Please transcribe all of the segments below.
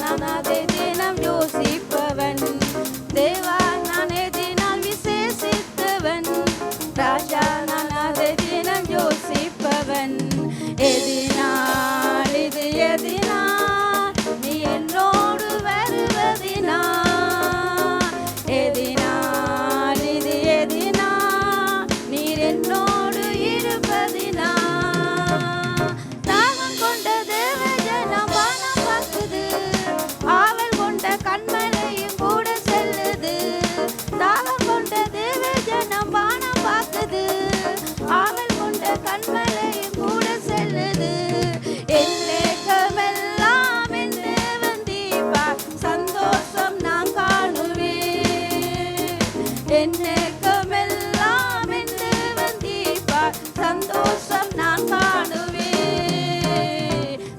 நான் அதை தினம் யோசிப்பவன். தேவா நான் எதினால் விசேஷித்தவன். ராஜா நான் அதை தினம் யோசிப்பவன். எதினால் இது எதினால் நீ என்னோடு வருவதினால். எதினால் இது எதினால் நீர் என்னோடு இருப்பதினால். தாகம் கொண்ட தேவஜனம் வானம் பார்க்குது. ஆவல் கொண்ட கண்மலையும் கூட செல்லுது. தாகம் கொண்ட தேவஜனம் வானம் பார்க்குது. ஆவல் கொண்ட கண்மலையும் கூட செல்லுது. என் ஏக்கமெல்லாம் என் தேவன் தீபார் சந்தோஷம் நான் காணுவேன். என் ஏக்கமெல்லாம் என் தேவன் தீபார் சந்தோஷம் நான் காணுவேன்.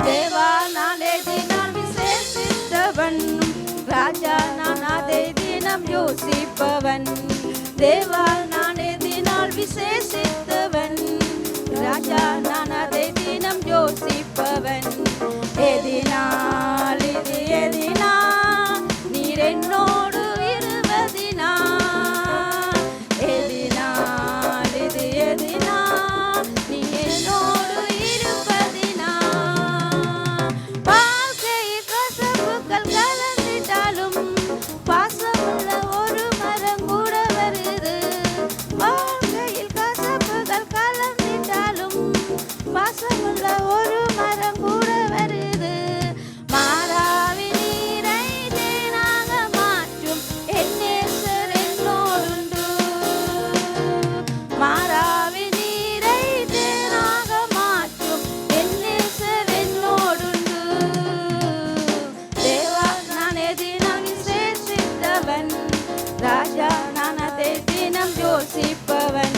தேவா நான் எதினால் விசேஷித்தவன். ராஜா நான் அதை தினம் யோசிப்பவன். தேவா நான் எதினால் விசேஷித்தவன். ராஜா நான் அதை தினம் யோசிப்பவன். எதினால் இது எதினால் நீர் என்னோடு இருவதினால். எதினால் இது எதினால் நீ என்னோடு இருப்பதினால். வாழ்க்கையில் கசப்புகள் கலந்திட்டாலும் பாசமுள்ள ஒரு மரம் கூட வருது. வாழ்க்கையில் கசப்புகள் கலந்திட்டாலும் பாசமுள்ள ஒரு மரம் கூட வருது. மாறாவி நீரை தேனாக மாற்றும் என் நேசர் என்னோடுண்டு. மாறாவி நீரை தேனாக மாற்றும் என் நேசர் என்னோடுண்டு. தேவா நான் எதினம் விசேஷித்தவன். ராஜா நான் அதை தினம் யோசிப்பவன்.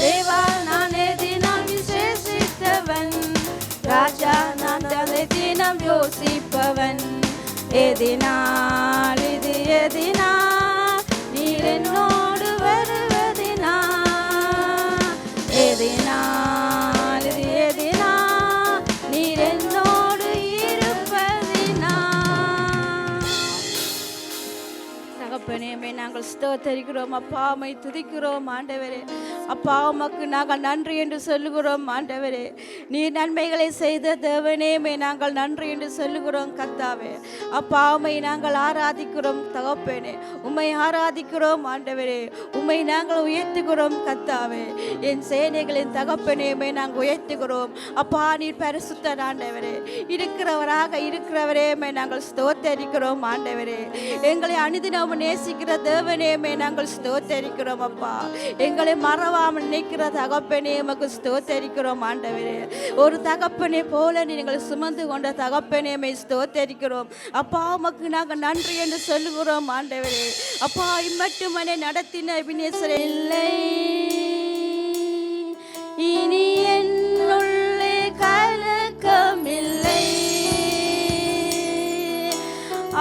தேவா நான் எதினம் விசேஷித்தவன். ராஜா நான் அதை தினம் யோசிப்பவன். எதினால் இது எதினால் நீர் என்னோடு வருவதினால். எதினால் இது எதினால் நீர் என்னோடு இருப்பதினால். தகப்பனே நாங்கள் ஸ்தோத்தரிக்கிறோம் அப்பா. உம்மை துதிக்கிறோம் ஆண்டவரே. அப்பா உமக்கு நாங்கள் நன்றி என்று சொல்லுகிறோம் ஆண்டவரே. நீர் நன்மைகளை செய்த தேவனே நாங்கள் நன்றி என்று சொல்லுகிறோம் கர்த்தாவே. அப்பா உம்மை நாங்கள் ஆராதிக்கிறோம் தகப்பனே. உம்மை ஆராதிக்கிறோம் ஆண்டவரே. உம்மை நாங்கள் உயர்த்துகிறோம் கர்த்தாவே. என் சேனைகளின் தகப்பனே நாங்கள் உயர்த்துகிறோம் அப்பா. நீர் பரிசுத்தர் ஆண்டவரே. இருக்கிறவரே நாங்கள் ஸ்தோத்தரிக்கிறோம் ஆண்டவரே. எங்களை அனுதினம் நேசிக்கிற தேவனே நாங்கள் ஸ்தோத்தரிக்கிறோம் அப்பா. எங்களை மறவாமல் நினைக்கிற தகப்பனே உமக்கு ஸ்தோத்தரிக்கிறோம் ஆண்டவரே. ஒரு தகப்பனை போல நீங்கள் சுமந்து கொண்ட தகப்பனே ஸ்தோத்தரிக்கிறோம் அப்பா. உமக்கு நாங்கள் நன்றி என்று சொல்லுகிறோம் ஆண்டவரே. அப்பா இம்மட்டுமனை நடத்தின வினேஸ்வரன் இல்லை. இனி என்னுள்ளே கலக்கமில்லை.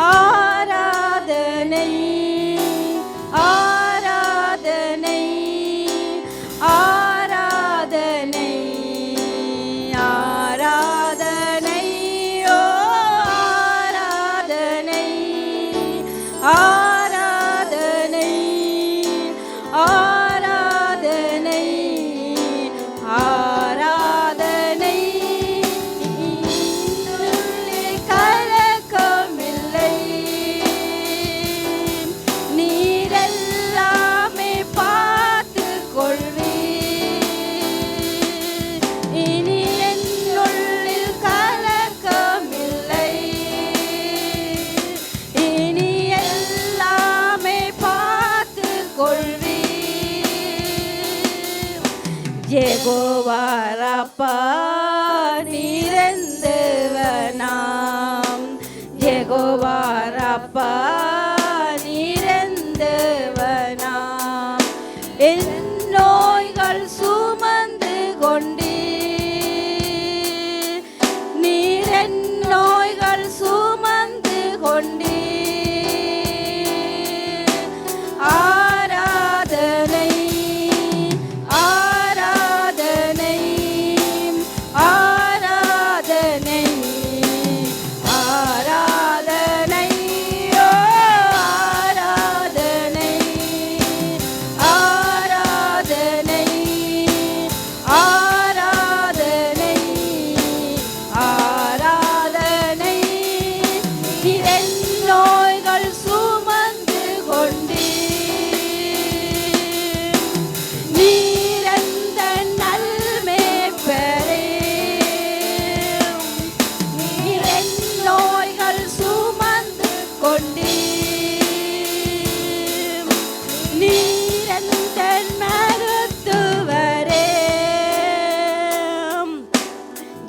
ஆராதனை ஆராதனை ஆராதனை ஆராதனை ஓ ஆராதனை ஆராதனை ஆராதனை ஆராதனை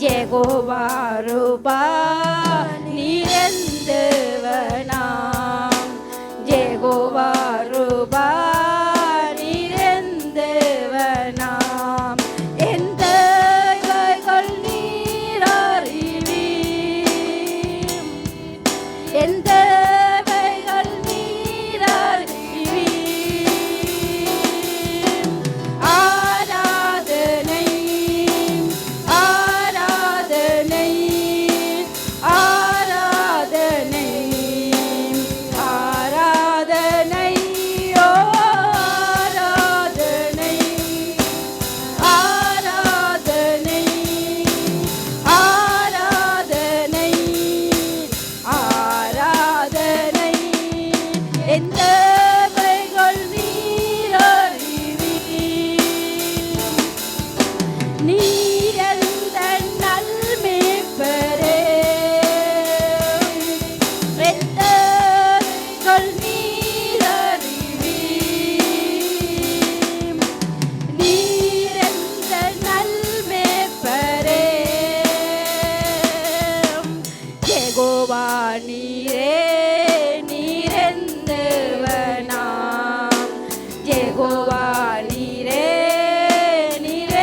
யெகோவா ரூபா நீர் தேவனாம். யெகோவா ரூபா நீர் தேவனாம். என் தேவைகள் நீர் அறிவீர். என் தேவைகள் நீர் அறிவீர். ஆராதனை ஆராதனை ஆராதனை ஆராதனை ஓ ஆராதனை ஆராதனை ஆராதனை ஆராதனை என் தேவைகள் நீர் அறிவீர். நீர் எந்த நல்மேய்ப்பரே. என் தேவைகள் நீர் அறிவீர். நீர் எந்த நல்மேய்ப்பரே. யெகோவா நீரே நீர் தேவனாம். யெகோவா நீரே நீர்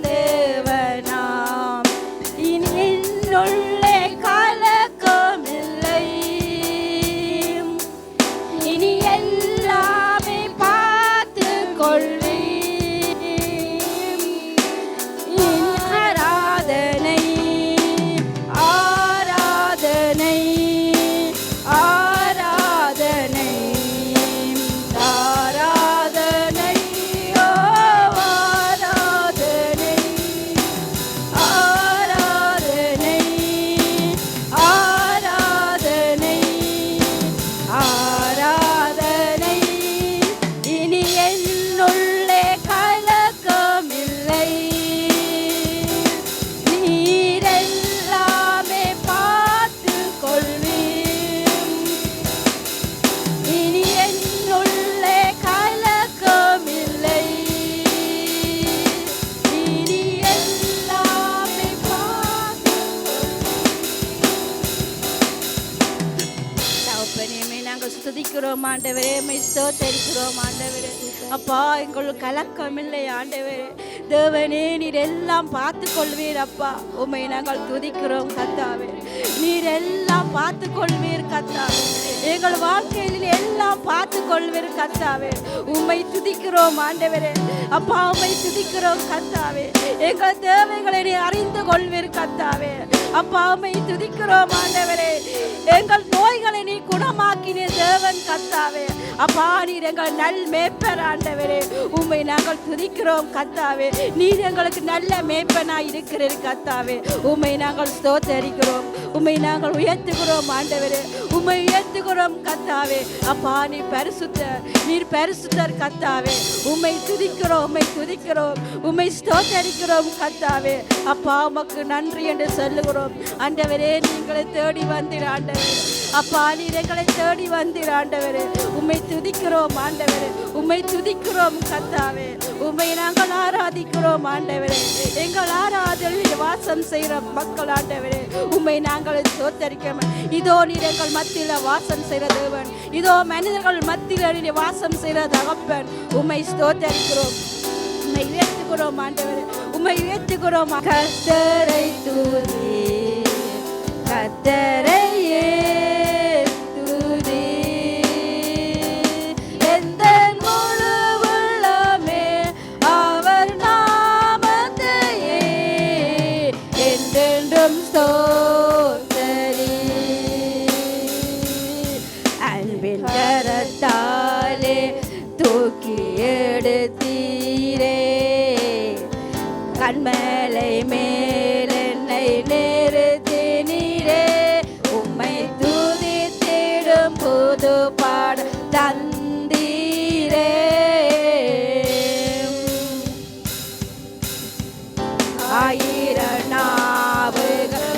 தேவனாம். இனி என்னுள்ளே கலக்கமில்லை. இனி எல்லாமே பார்த்து கொள்வீர். ஆராதனை ஆராதனை ஆராதனை ஆராதனை ஓ ஆராதனை ஆராதனை ஆராதனை ஆராதனை இனி என்னுள்ளே கலக்கமில்லை. நீர் எல்லாமே பார்த்து கொள்வீர். இனி என்னுள்ளே கலக்கமில்லை. இனி எல்லாமே பார்த்து தகப்பனே நாங்கள் ஸ்துதிக்கிறோம் ஆண்டவரே. மை ஸ்தோத்தரிக்கிறோம் ஆண்டவரே. அப்பா எங்களுக்கு கலக்கம் இல்லை ஆண்டவரே. தேவனே நீர் எல்லாம் பார்த்து கொள்வீர் அப்பா. உம்மை நாங்கள் துதிக்கிறோம் கர்த்தாவே. நீர் எல்லாம் பார்த்து கொள்வீர் கர்த்தாவே. எங்கள் வாழ்க்கையில் எல்லாம் பார்த்து கொள்வீர் கர்த்தாவே. உம்மை துதிக்கிறோம் ஆண்டவரே. அப்பா உம்மை துதிக்கிறோம் கர்த்தாவே. எங்கள் தேவைகளை நீ அறிந்து கொள்வீர் கர்த்தாவே. அப்பா உம்மை துதிக்கிறோம் ஆண்டவரே. எங்கள் நோய்களை நீ குணமாக்கின தேவன் கர்த்தாவே. அப்பா நீர் எங்கள் நல் மேய்ப்பர் ஆண்டவரே. உம்மை நாங்கள் துதிக்கிறோம் கர்த்தாவே. நீர் எங்களுக்கு நல்ல மேய்ப்பனாய் இருக்கிறீர் கர்த்தாவே. உம்மை நாங்கள் ஸ்தோத்தரிக்கிறோம். உம்மை நாங்கள் உயர்த்துகிறோம் ஆண்டவரே. உம்மை உயர்த்துகிறோம் கர்த்தாவே. அப்பா நீ பரிசுத்தர். நீர் பரிசுத்தர் கர்த்தாவே. உம்மை துதிக்கிறோம். உம்மை துதிக்கிறோம். உம்மை ஸ்தோத்தரிக்கிறோம் கர்த்தாவே. அப்பா உமக்கு நன்றி என்று சொல்லுகிறோம் ஆண்டவரே. நீங்களை தேடி வந்தீர் ஆண்டவரே. அப்பா நீர் எங்களை தேடி வந்தீர் ஆண்டவரே. உம்மை துதிக்கிறோம் ஆண்டவரே. உம்மை துதிக்கிறோம் கர்த்தாவே. உம்மை நாங்கள் ஆராதிக்கிறோம் ஆண்டவரே. எங்கள் ஆராதனையில் வாசம் செய்கிற மக்கள் ஆண்டவரே. உம்மை நாங்கள் ஸ்தோத்தரிக்கிறோம். இதோ நீர் எங்கள் மத்தியில் வாசம் செய்கிற தேவன். இதோ மனிதர்கள் மத்தியில் நீர் வாசம் செய்கிற தகப்பன். உம்மை ஸ்தோத்தரிக்கிறோம். உம்மை உயர்த்துகிறோம் ஆண்டவரே. உம்மை உயர்த்துகிறோம். கர்த்தரை துதி கர்த்தரையே துதி. எந்த முழு உள்ளமே அவர் நாமத்தையே என்றென்றும் ஸ்தோத்தரி. அன்பின் கரத்தாலே தூக்கி எடுத்தீரே. கண்மலை மேல் என்னை நிறுத்தினீரே. உம்மை துதித்திடும் புது பாட தந்தீரே. ஆயிரம் நாவுகள்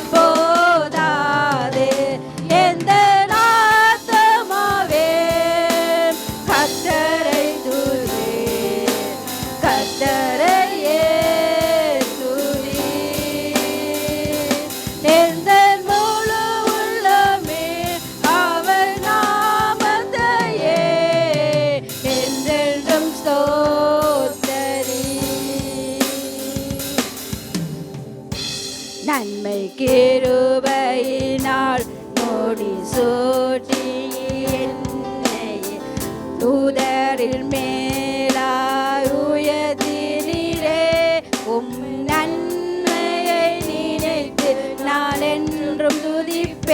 நன்மை கிருபையினால் முடி சூட்டி என்னை தூதரில் மேலாய் உயர்த்தினீரே. நன்மையை நினைத்து நான் என்றும் துதிப்பேன்.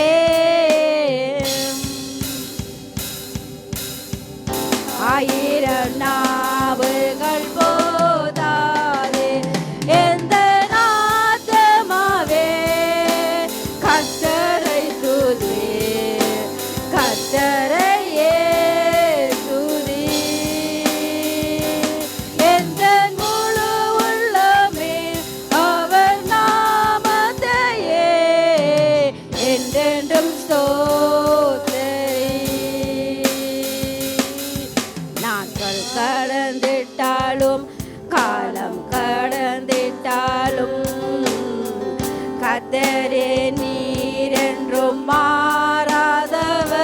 ஆயிரம் நாவுகள் போதாதே எந்த ஆத்துமாவே கர்த்தரை துதி, கர்த்தரையே துதி. எந்த முழு உள்ளமே அவர் நாமத்தையே என்றென்றும் கடந்திட்டாலும் காலம் கடந்திட்டாலும் கர்த்தரே நீர் என்றும் மாறாதவர்.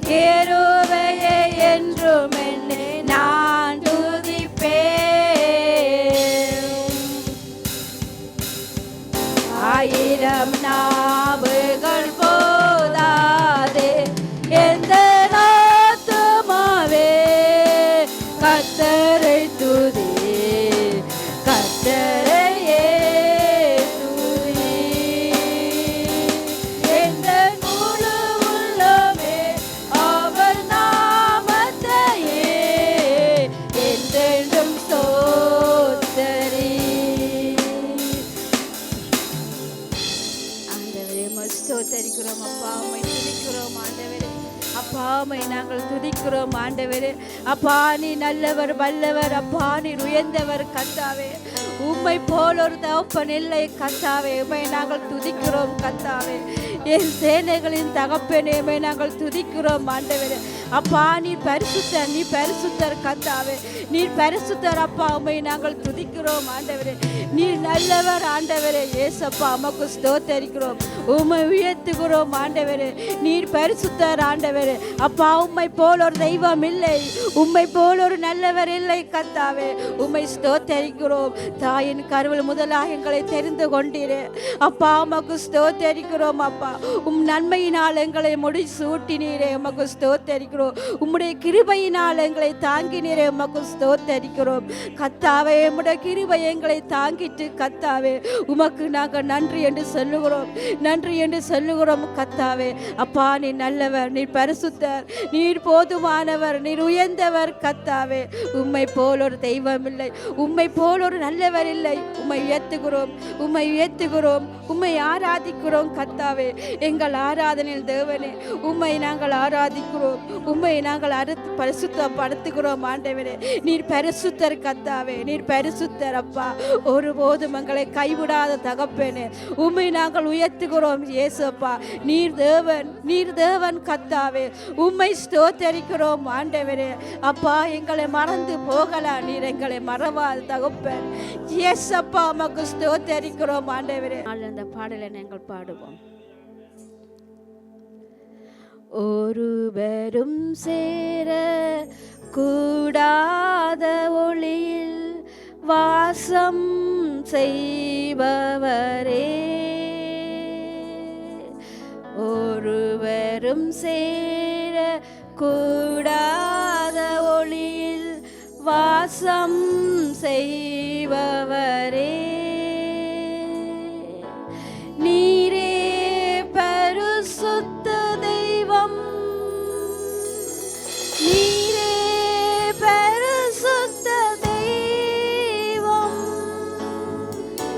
கிருபையை என்றும் என்னை நான் துதிப்பேன். ஆயிரம் நாவுகள் போதாதே எந்த கர்த்தரை துதி, கர்த்தரையே துதி. எந்த முழு உள்ளமே அவர் நாமத்தையே என்றென்றும் ஸ்தோத்தரி. ஆண்டவரே ஸ்தோத்தரிக்கிறோம் அப்பா, உம்மை துதிக்கிறோம் ஆண்டவரே. அப்பா உம்மை நாங்கள் துதிக்கிறோம் ஆண்டவரே. அப்பா நீ நல்லவர் வல்லவர், அப்பா நீ உயர்ந்தவர் கர்த்தாவே. உம்மை போல் ஒரு தகப்பன் இல்லை கர்த்தாவே. உம்மை நாங்கள் துதிக்கிறோம் கர்த்தாவே. என் சேனைகளின் தகப்பனே உம்மை நாங்கள் துதிக்கிறோம் ஆண்டவரே. அப்பா நீ பரிசுத்தர், நீ பரிசுத்தர் கர்த்தாவே, நீ பரிசுத்தர் அப்பா. உம்மை நாங்கள் துதிக்கிறோம் ஆண்டவரே. நீ நல்லவர் ஆண்டவரே. ஏசப்பா உமக்கு ஸ்தோத்தரிக்கிறோம், உம்மை உயர்த்துகிறோம் ஆண்டவரே. நீர் பரிசுத்தர் ஆண்டவரே. அப்பா உம்மை போல் ஒரு தெய்வம் இல்லை, உம்மை போல் ஒரு நல்லவர் இல்லை கர்த்தாவே. உம்மை ஸ்தோத்தரிக்கிறோம். தாயின் கருவில் முதலாக எங்களை தெரிந்து கொண்டீரே அப்பா, உமக்கு ஸ்தோத்தரிக்கிறோம் அப்பா. உம் நன்மையினால் எங்களை முடி சூட்டினீரே, உமக்கு ஸ்தோத்தரிக்கிறோம். உம்முடைய கிருபையினால் எங்களை தாங்கினீரே, உமக்கு ஸ்தோத்தரிக்கிறோம் கர்த்தாவே. உம்முடைய கிருபை எங்களை தாங்கிட்டு கர்த்தாவே உமக்கு நாங்கள் நன்றி என்று சொல்லுகிறோம், நன்றி என்று சொல்லுகிறோம் கர்த்தாவே. அப்பா நீ நல்லவர், நீ பரிசுத்தர், நீர் போதுமானவர், நீர் உயர்ந்தவர் கர்த்தாவே. உம்மை போல் ஒரு தெய்வம் இல்லை, உம்மை போல் ஒரு நல்லவர் இல்லை. உம்மை உயர்த்துகிறோம், உம்மை உயர்த்துகிறோம், உம்மை ஆராதிக்கிறோம் கர்த்தாவே. எங்கள் ஆராதனையில் தேவனே உம்மை நாங்கள் ஆராதிக்கிறோம், உம்மை நாங்கள் பரிசுத்தப்படுத்துகிறோம் ஆண்டவரே. நீர் பரிசுத்தர் கர்த்தாவே, நீர் பரிசுத்தர் அப்பா. ஒருபோதும் எங்களை கைவிடாத தகப்பனே உம்மை நாங்கள் உயர்த்துகிறோம் இயேசுப்பா. நீர் தேவன், நீர் தேவன் கர்த்தாவே. உம்மை ஸ்தோத்தரிக்கிறோம் ஆண்டவரே. அப்பா எங்களை மறந்து போகலாம், நீர் எங்களை மறவாத தகப்பன் இயேசுப்பா. உமக்கு ஸ்தோத்தரிக்கிறோம் ஆண்டவரே. அந்த பாடலை நாங்கள் பாடுவோம். ஒருவரும் சேர கூடாத ஒளியில் வாசம் செய்பவரே, ஒருவரும் சேர கூடாத ஒளியில் வாசம் செய்பவரே, நீரே பரிசுத்த தெய்வம், நீரே பரிசுத்த தெய்வம்,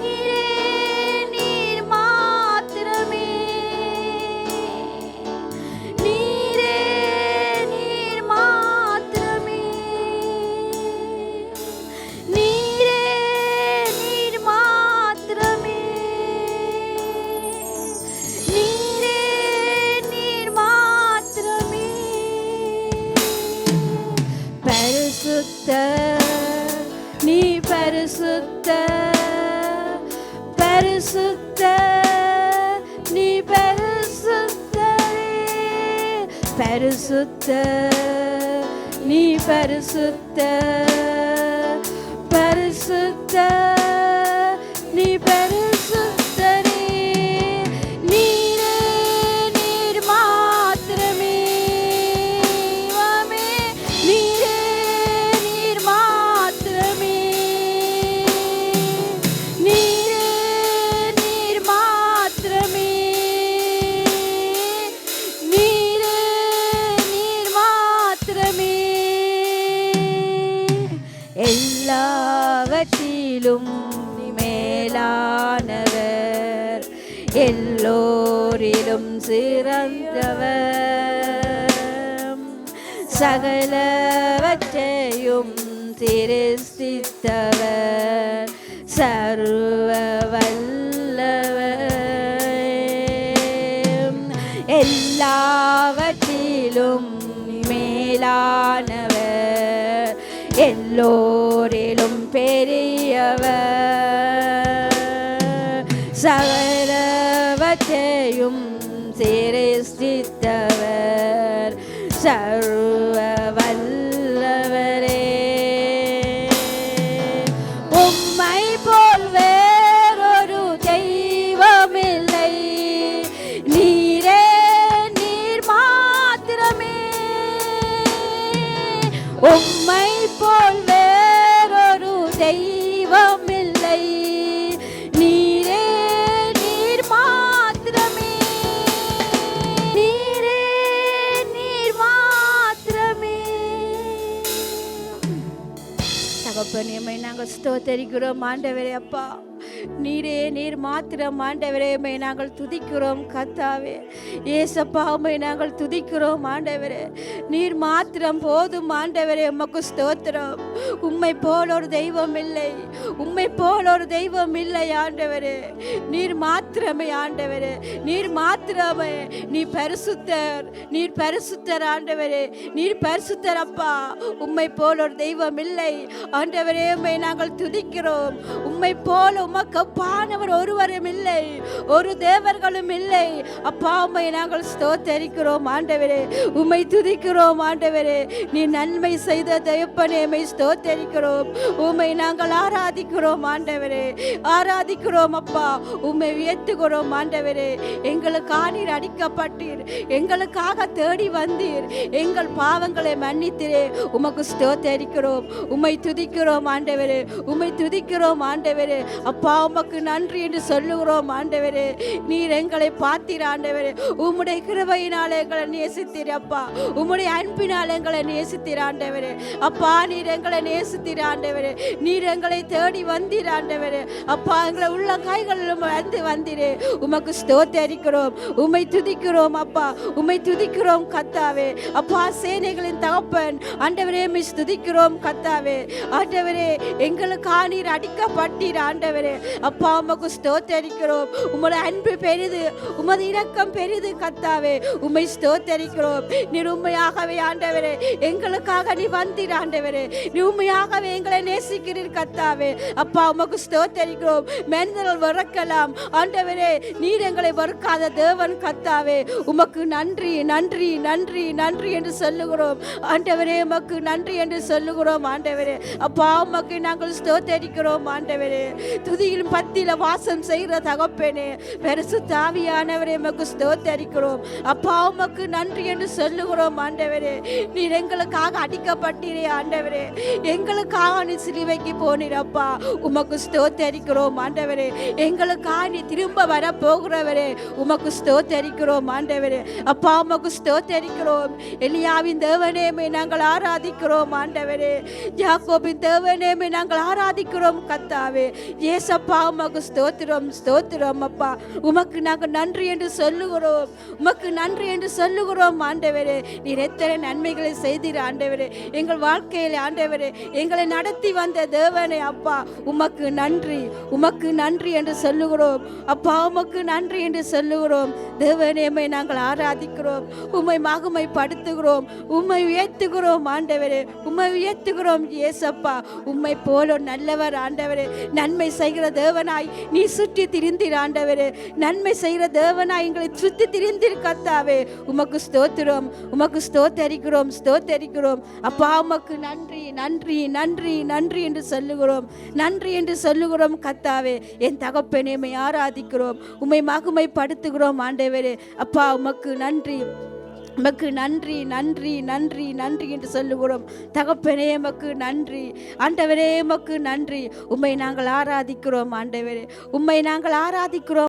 நீரே நீர் மாத்திரமே, நீரே நீர் மாத்திரமே, நீரே நீர் மாத்திரமே, நீரே நீர் மாத்திரமே. பரிசுத்த நீ பரிசுத்த, பரிசுத்த நீ பரிசுத்தரே, பரிசுத்த நீ பரிசுத்த, பரிசுத்த நீ பரிசுத்த, எல்லோரிலும் சிறந்தவர், சகலவற்றையும் சிருஷ்டித்தவர், சர்வ வல்லவர், எல்லாவற்றிலும் மேலானவர், எல்லோரிலும் பெரியவர், சகலவற்றையும் சிருஷ்டித்தவர், சர்வ வல்லவரே. உம்மை போல் வேறொரு தெய்வமில்லை, நீரே நீர் மாத்திரமே. உம்மை போல் வேறொரு தெய்வமில்லை, நீரே நீர் மாத்திரமே, நீரே நீர் மாத்திரமே. தகப்பனே, நாங்கள் ஸ்தோத்தரிக்கிறோம் ஆண்டவரே. அப்பா, நீரே நீர் மாத்திரம் ஆண்டவரே. நாங்கள் துதிக்கிறோம் கர்த்தாவே. ஏசப்பா, நாங்கள் துதிக்கிறோம் ஆண்டவரே. நீர் மாத்திரம் போதும் ஆண்டவரே. உமக்கு ஸ்தோத்திரம். உம்மை போல் ஒரு தெய்வம் இல்லை, உம்மை போல் ஒரு தெய்வம் இல்லை ஆண்டவரே. நீர் மாத்திரமே ஆண்டவரே, நீர் மாத்திரமே. நீ பரிசுத்தர், நீர் பரிசுத்தர் ஆண்டவரே, நீர் பரிசுத்தர் அப்பா. உம்மை போல் ஒரு தெய்வம் இல்லை ஆண்டவரே. நாங்கள் துதிக்கிறோம். உம்மை போல உமக்கு ஒப்பானவர் ஒருவரும் இல்லை, ஒரு தேவர்களும் இல்லை அப்பா. உம்மை நாங்கள் ஸ்தோத்தரிக்கிறோம் ஆண்டவரே. உம்மை துதிக்கிறோம் ஆண்டவரே. நீ நன்மை செய்த தகப்பனே, உம்மை ஸ்தோத்தரிக்கிறோம். உம்மை நாங்கள் ஆராதிக்கிறோம் ஆண்டவரே, ஆராதிக்கிறோம் அப்பா. உம்மை உயர்த்துகிறோம் ஆண்டவரே. எங்களுக்காக நீர் அடிக்கப்பட்டீர், எங்களுக்காக தேடி வந்தீர், எங்கள் பாவங்களை மன்னித்தீரே. உமக்கு ஸ்தோத்தரிக்கிறோம். உம்மை துதிக்கிறோம் ஆண்டவரே, உம்மை துதிக்கிறோம் ஆண்டவரே. அப்பா, உமக்கு நன்றி என்று சொல்லுகிறோம் ஆண்டவரே. நீர் எங்களை பார்த்தீர் ஆண்டவரே. உம்முடைய கிருபையினால் எங்களை நேசித்தீர் அப்பா. உம்முடைய அன்பினால் எங்களை நேசித்தீர் ஆண்டவரே. அப்பா, நீர் எங்களை நேசித்தீர் ஆண்டவரே. நீர் எங்களை தேடி வந்தீர் ஆண்டவரே. அப்பா, எங்களை உள்ள கைகளிலும் வந்து வந்தீரே. உமக்கு ஸ்தோத்தரிக்கிறோம். உம்மை துதிக்கிறோம் அப்பா. உம்மை துதிக்கிறோம் கர்த்தாவே. அப்பா, சேனைகளின் தகப்பன் ஆண்டவரே, உம்மை துதிக்கிறோம் கர்த்தாவே. ஆண்டவரே, எங்களுக்காக நீர் அடிக்கப்பட்டீர் ஆண்டவரே. அப்பா, உமக்கு ஸ்தோத்தரிக்கிறோம். உம்முடைய அன்பு பெரிது, உமது இரக்கம் பெரிது கர்த்தாவே. உம்மை ஸ்தோத்தரிக்கிறோம். நீர் உண்மையாகவே ஆண்டவரே எங்களுக்காக நீ வந்தீர் ஆண்டவரே. நீ உண்மையாகவே எங்களை நேசிக்கிறீர் கர்த்தாவே. அப்பா, உமக்கு ஸ்தோத்தரிக்கிறோம். மனிதர்கள் வெறுக்கலாம் ஆண்டவரே, நீர் எங்களை வெறுக்காத தேவன் கர்த்தாவே. உமக்கு நன்றி நன்றி நன்றி நன்றி என்று சொல்லுகிறோம் ஆண்டவரே. உமக்கு நன்றி என்று சொல்லுகிறோம் ஆண்டவரே. அப்பா, உமக்கு நாங்கள் ஸ்தோத்தரிக்கிறோம் ஆண்டவரே. துதியில் பத்தியில வாசம் செய்கிற தகப்பனே, பரிசுத்த ஆவியானவரே, உமக்கு ஸ்தோத்தரிக்கிறோம். அப்பா, உமக்கு நன்றி என்று சொல்லுகிறோம் ஆண்டவரே. நீர் எங்களுக்காக அடிக்கப்பட்டீரே ஆண்டவரே. எங்களுக்காக நீ சிலுவைக்கு போனீர் அப்பா. உமக்கு ஸ்தோத்தரிக்கிறோம் ஆண்டவரே. எங்களுக்காக நீ திரும்ப வர போகிறவரே. உமக்கு ஸ்தோத்தரிக்கிறோம் ஆண்டவரே. அப்பா, உமக்கு ஸ்தோத்தரிக்கிறோம். எலியாவின் தேவனே, நாங்கள் ஆராதிக்கிறோம் ஆண்டவரே. யாக்கோபின் தேவனே, நாங்கள் ஆராதிக்கிறோம் கர்த்தாவே. ஏசப்பா, உமக்கு ஸ்தோத்திரம் ஸ்தோத்திரம் அப்பா. உமக்கு நாங்கள் நன்றி என்று சொல்லுகிறோம். உமக்கு நன்றி என்று சொல்லுகிறோம் ஆண்டவரே. நீர் எத்தனை நன்மைகளை செய்தீர் ஆண்டவரே. எங்கள் வாழ்க்கையில் ஆண்டவரே எங்களை நடத்தி வந்த தேவனே அப்பா, உமக்கு நன்றி, உமக்கு நன்றி என்று சொல்லுகிறோம் அப்பா. உமக்கு நன்றி என்று சொல்லுகிறோம் தேவனே. நாங்கள் ஆராதிக்கிறோம், உம்மை மகிமைப்படுத்துகிறோம், உம்மை உயர்த்துகிறோம் ஆண்டவரே. உம்மை உயர்த்துகிறோம் ஏசப்பா. உம்மை போல நல்லவர் ஆண்டவரே. நன்மை செய்கிற தேவனாய் நீ சுற்றி திரிந்தீர் ஆண்டவரே. நன்மை செய்கிற தேவனாய் எங்களை சுற்றி திரிந்தீர் கர்த்தாவே. உமக்கு ஸ்தோத்திரம், உமக்கு ஸ்தோத்தரிக்கிறோம் ஸ்தோத்தரிக்கிறோம் அப்பா. உமக்கு நன்றி நன்றி நன்றி நன்றி என்று சொல்லுகிறோம், நன்றி என்று சொல்லுகிறோம் கர்த்தாவே. என் தகப்பனே, உம்மை ஆராதிக்கிறோம், உம்மை மகிமைப்படுத்துகிறோம் ஆண்டவரே. அப்பா, உமக்கு நன்றி, உமக்கு நன்றி நன்றி நன்றி நன்றி என்று சொல்லுகிறோம் தகப்பனே. உமக்கு நன்றி ஆண்டவரே, உமக்கு நன்றி. உம்மை நாங்கள் ஆராதிக்கிறோம் ஆண்டவரே. உம்மை நாங்கள் ஆராதிக்கிறோம்.